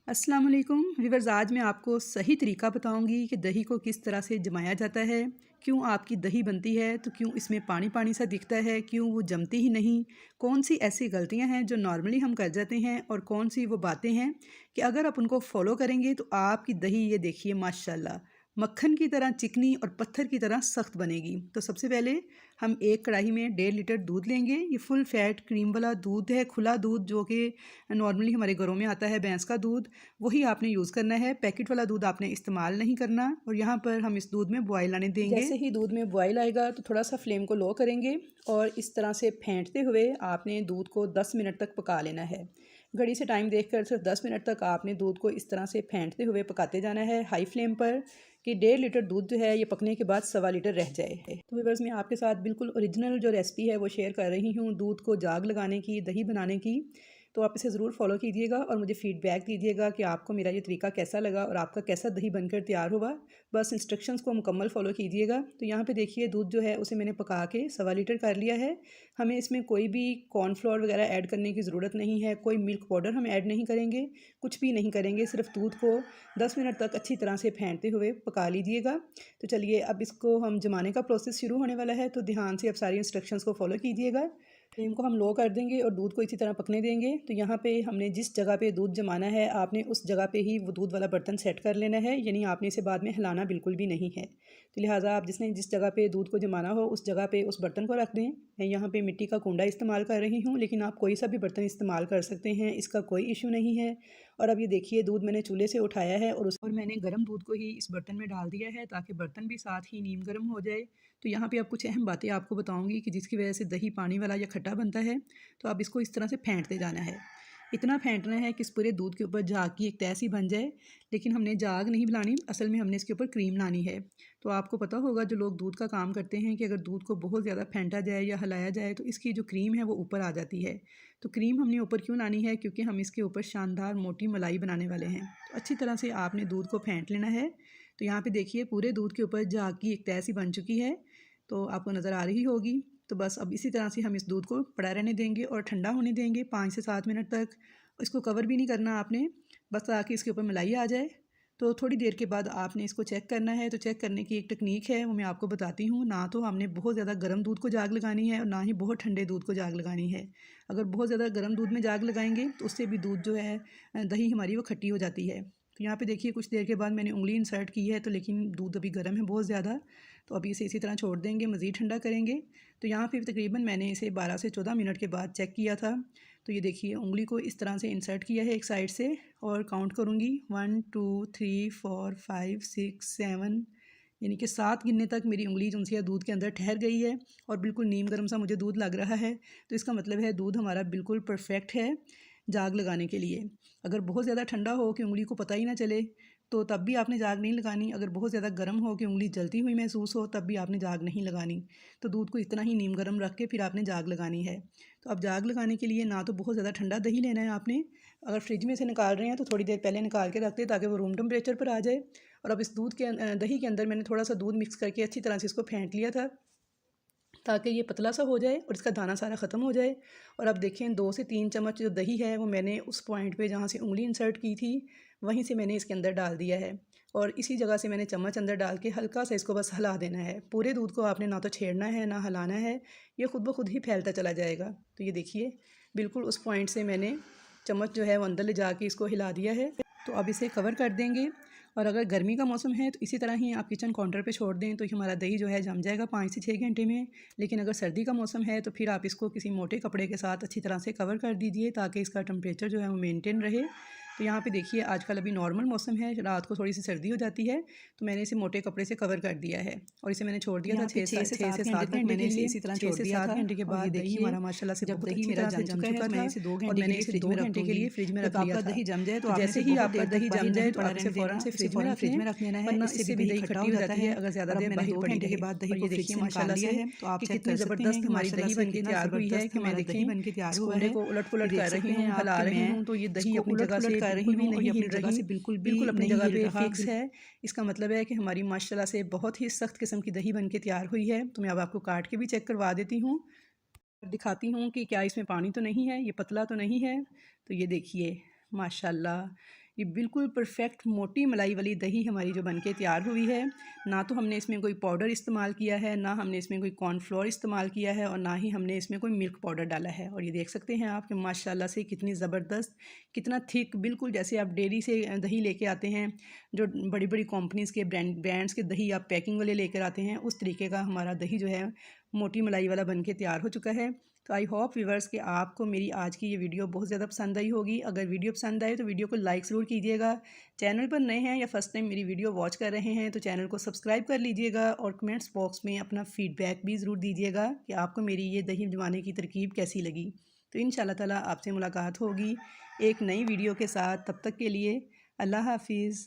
अस्सलाम वालेकुम व्यूअर्स। आज मैं आपको सही तरीका बताऊंगी कि दही को किस तरह से जमाया जाता है। क्यों आपकी दही बनती है तो क्यों इसमें पानी पानी सा दिखता है, क्यों वो जमती ही नहीं। कौन सी ऐसी गलतियां हैं जो नॉर्मली हम कर जाते हैं और कौन सी वो बातें हैं कि अगर आप उनको फॉलो करेंगे तो आपकी दही ये देखिए माशाल्लाह मक्खन की तरह चिकनी और पत्थर की तरह सख्त बनेगी। तो सबसे पहले हम एक कढ़ाई में 1.5 लीटर दूध लेंगे। ये फुल फैट क्रीम वाला दूध है, खुला दूध जो कि नॉर्मली हमारे घरों में आता है, भैंस का दूध, वही आपने यूज़ करना है। पैकेट वाला दूध आपने इस्तेमाल नहीं करना। और यहाँ पर हम इस दूध में बॉयल आने देंगे। जैसे ही दूध में बॉयल आएगा तो थोड़ा सा फ्लेम को लो करेंगे और इस तरह से फेंटते हुए आपने दूध को 10 मिनट तक पका लेना है। घड़ी से टाइम देखकर सिर्फ 10 मिनट तक आपने दूध को इस तरह से फेंटते हुए पकाते जाना है हाई फ्लेम पर, कि 1.5 लीटर दूध जो है ये पकने के बाद 1.25 लीटर रह जाए। तो व्यूअर्स, मैं आपके साथ बिल्कुल ओरिजिनल जो रेसिपी है वो शेयर कर रही हूँ दूध को जाग लगाने की, दही बनाने की। तो आप इसे ज़रूर फॉलो कीजिएगा और मुझे फ़ीडबैक दीजिएगा कि आपको मेरा ये तरीका कैसा लगा और आपका कैसा दही बनकर तैयार हुआ। बस इंस्ट्रक्शंस को मुकम्मल फ़ॉलो कीजिएगा। तो यहाँ पे देखिए दूध जो है उसे मैंने पका के 1.25 लीटर कर लिया है। हमें इसमें कोई भी कॉर्नफ्लोर वगैरह ऐड करने की ज़रूरत नहीं है, कोई मिल्क पाउडर हम ऐड नहीं करेंगे, कुछ भी नहीं करेंगे। सिर्फ दूध को 10 मिनट तक अच्छी तरह से फेंटते हुए पका लीजिएगा। तो चलिए अब इसको हम जमाने का प्रोसेस शुरू होने वाला है, तो ध्यान से अब सारी इंस्ट्रक्शंस को फॉलो कीजिएगा। फ्लेम को हम लो कर देंगे और दूध को इसी तरह पकने देंगे। तो यहाँ पे हमने जिस जगह पे दूध जमाना है आपने उस जगह पे ही वो दूध वाला बर्तन सेट कर लेना है, यानी आपने इसे बाद में हिलाना बिल्कुल भी नहीं है। तो लिहाजा आप जिस जगह पे दूध को जमाना हो उस जगह पे उस बर्तन को रख दें। मैं यहाँ पे मिट्टी का कूंडा इस्तेमाल कर रही हूँ, लेकिन आप कोई सा भी बर्तन इस्तेमाल कर सकते हैं, इसका कोई इशू नहीं है। और अब ये देखिए दूध मैंने चूल्हे से उठाया है और मैंने गर्म दूध को ही इस बर्तन में डाल दिया है ताकि बर्तन भी साथ ही नीम गर्म हो जाए। तो यहाँ पे अब कुछ अहम बातें आपको बताऊंगी कि जिसकी वजह से दही पानी वाला या खट्टा बनता है। तो अब इसको इस तरह से फेंटते जाना है। इतना फेंटना है कि इस पूरे दूध के ऊपर झाग की एक तह सी बन जाए। लेकिन हमने झाग नहीं बनानी, असल में हमने इसके ऊपर क्रीम लानी है। तो आपको पता होगा जो लोग दूध का काम करते हैं कि अगर दूध को बहुत ज़्यादा फेंटा जाए या हिलाया जाए तो इसकी जो क्रीम है वो ऊपर आ जाती है। तो क्रीम हमने ऊपर क्यों लानी है? क्योंकि हम इसके ऊपर शानदार मोटी मलाई बनाने वाले हैं। तो अच्छी तरह से आपने दूध को फेंट लेना है। तो यहाँ पे देखिए पूरे दूध के ऊपर झाग की एक तह सी बन चुकी है, तो आपको नज़र आ रही होगी। तो बस अब इसी तरह से हम इस दूध को पड़ा रहने देंगे और ठंडा होने देंगे 5 से 7 मिनट तक। इसको कवर भी नहीं करना आपने, बस ताकि इसके ऊपर मलाई आ जाए। तो थोड़ी देर के बाद आपने इसको चेक करना है। तो चेक करने की एक टेक्नीक है, वो मैं आपको बताती हूँ। ना तो हमने बहुत ज़्यादा गर्म दूध को जाग लगानी है और ना ही बहुत ठंडे दूध को जाग लगानी है। अगर बहुत ज़्यादा गर्म दूध में जाग लगाएंगे तो उससे भी दूध जो है दही हमारी वो खट्टी हो जाती है। तो यहाँ पे देखिए कुछ देर के बाद मैंने उंगली इंसर्ट की है, तो लेकिन दूध अभी गर्म है बहुत ज़्यादा। तो अभी इसे इसी तरह छोड़ देंगे, मज़ीद ठंडा करेंगे। तो यहाँ पे तकरीबन मैंने इसे 12 से 14 मिनट के बाद चेक किया था। तो ये देखिए उंगली को इस तरह से इंसर्ट किया है एक साइड से और काउंट करूँगी 1 2 3 4 5 6 7, यानी कि 7 गिनने तक मेरी उंगली जो है दूध के अंदर ठहर गई है और बिल्कुल नीम गर्म सा मुझे दूध लग रहा है। तो इसका मतलब है दूध हमारा बिल्कुल परफेक्ट है जाग लगाने के लिए। अगर बहुत ज़्यादा ठंडा हो कि उंगली को पता ही ना चले तो तब भी आपने जाग नहीं लगानी। अगर बहुत ज़्यादा गर्म हो कि उंगली जलती हुई महसूस हो तब भी आपने जाग नहीं लगानी। तो दूध को इतना ही नीम गर्म रख के फिर आपने जाग लगानी है। तो अब जाग लगाने के लिए ना तो बहुत ज़्यादा ठंडा दही लेना है आपने, अगर फ्रिज में से निकाल रहे हैं तो थोड़ी देर पहले निकाल के रख दें ताकि वो रूम टेम्परेचर पर आ जाए। और अब इस दूध के दही के अंदर मैंने थोड़ा सा दूध मिक्स करके अच्छी तरह से इसको फेंट लिया था ताकि ये पतला सा हो जाए और इसका दाना सारा ख़त्म हो जाए। और अब देखें 2 से 3 चम्मच जो दही है वो मैंने उस पॉइंट पे जहाँ से उंगली इंसर्ट की थी वहीं से मैंने इसके अंदर डाल दिया है और इसी जगह से मैंने चम्मच अंदर डाल के हल्का सा इसको बस हिला देना है। पूरे दूध को आपने ना तो छेड़ना है ना हिलाना है, ये खुद ब खुद ही फैलता चला जाएगा। तो ये देखिए बिल्कुल उस पॉइंट से मैंने चम्मच जो है वो अंदर ले जाके इसको हिला दिया है। तो अब इसे कवर कर देंगे। और अगर गर्मी का मौसम है तो इसी तरह ही आप किचन काउंटर पे छोड़ दें तो हमारा दही जो है जम जाएगा 5 से 6 घंटे में। लेकिन अगर सर्दी का मौसम है तो फिर आप इसको किसी मोटे कपड़े के साथ अच्छी तरह से कवर कर दीजिए ताकि इसका टेम्परेचर जो है वो मेंटेन रहे। तो यहाँ पे देखिए आजकल अभी नॉर्मल मौसम है, रात को थोड़ी सी सर्दी हो जाती है, तो मैंने इसे मोटे कपड़े से कवर कर दिया है और इसे मैंने छोड़ दिया था 6 से 7 घंटे मैंने इसी तरह 6 से 7 घंटे के बाद दही हमारा माशाल्लाह से जब दही मेरा जम चुका है मैंने इसे 2 घंटे के लिए फ्रिज में रख दिया। फ्रिज में रख लिया था। दही जम जाए तो जैसे ही आपका दही जम जाए तो आप इसे फ़ौरन से फ्रिज में रख लेना है, वरना इससे भी दही खट्टी हो जाती है अगर ज़्यादा देर बाहर पड़ी रहे। के बाद दही को देखिए माशाल्लाह से है तो आप चेक कर सकते हैं कि हमारी दही बनके तैयार हुई है कि मैं दही बनके तैयार हुआ है। को उलट पुलट कर रही हूँ, हिला रही हूँ, तो ये दही अपनी जगह से कर रही हूँ, ये अपनी जगह से बिल्कुल अपनी जगह पे फिक्स है। इसका मतलब है कि हमारी माशाल्लाह से बहुत ही सख्त किस्म की दही बनके तैयार हुई है। तो मैं अब आपको काट के भी चेक करवा देती हूँ, दिखाती हूँ कि क्या इसमें पानी तो नहीं है, ये पतला तो नहीं है। तो ये देखिए माशाल्लाह ये बिल्कुल परफेक्ट मोटी मलाई वाली दही हमारी जो बनके तैयार हुई है। ना तो हमने इसमें कोई पाउडर इस्तेमाल किया है, ना हमने इसमें कोई कॉर्नफ्लोर इस्तेमाल किया है और ना ही हमने इसमें कोई मिल्क पाउडर डाला है। और ये देख सकते हैं आप कि माशाल्लाह से कितनी ज़बरदस्त, कितना थिक, बिल्कुल जैसे आप डेयरी से दही लेके आते हैं, जो बड़ी बड़ी कंपनीज़ के ब्रांड्स के दही आप पैकिंग वाले लेकर आते हैं, उस तरीके का हमारा दही जो है मोटी मलाई वाला बन के तैयार हो चुका है। तो आई होप व्यूवर्स कि आपको मेरी आज की ये वीडियो बहुत ज़्यादा पसंद आई होगी। अगर वीडियो पसंद आए तो वीडियो को लाइक ज़रूर कीजिएगा। चैनल पर नए हैं या फर्स्ट टाइम मेरी वीडियो वॉच कर रहे हैं तो चैनल को सब्सक्राइब कर लीजिएगा और कमेंट्स बॉक्स में अपना फ़ीडबैक भी ज़रूर दीजिएगा कि आपको मेरी ये दही जमाने की तरकीब कैसी लगी। तो इंशाल्लाह ताला आपसे मुलाकात होगी एक नई वीडियो के साथ। तब तक के लिए अल्लाह हाफिज़।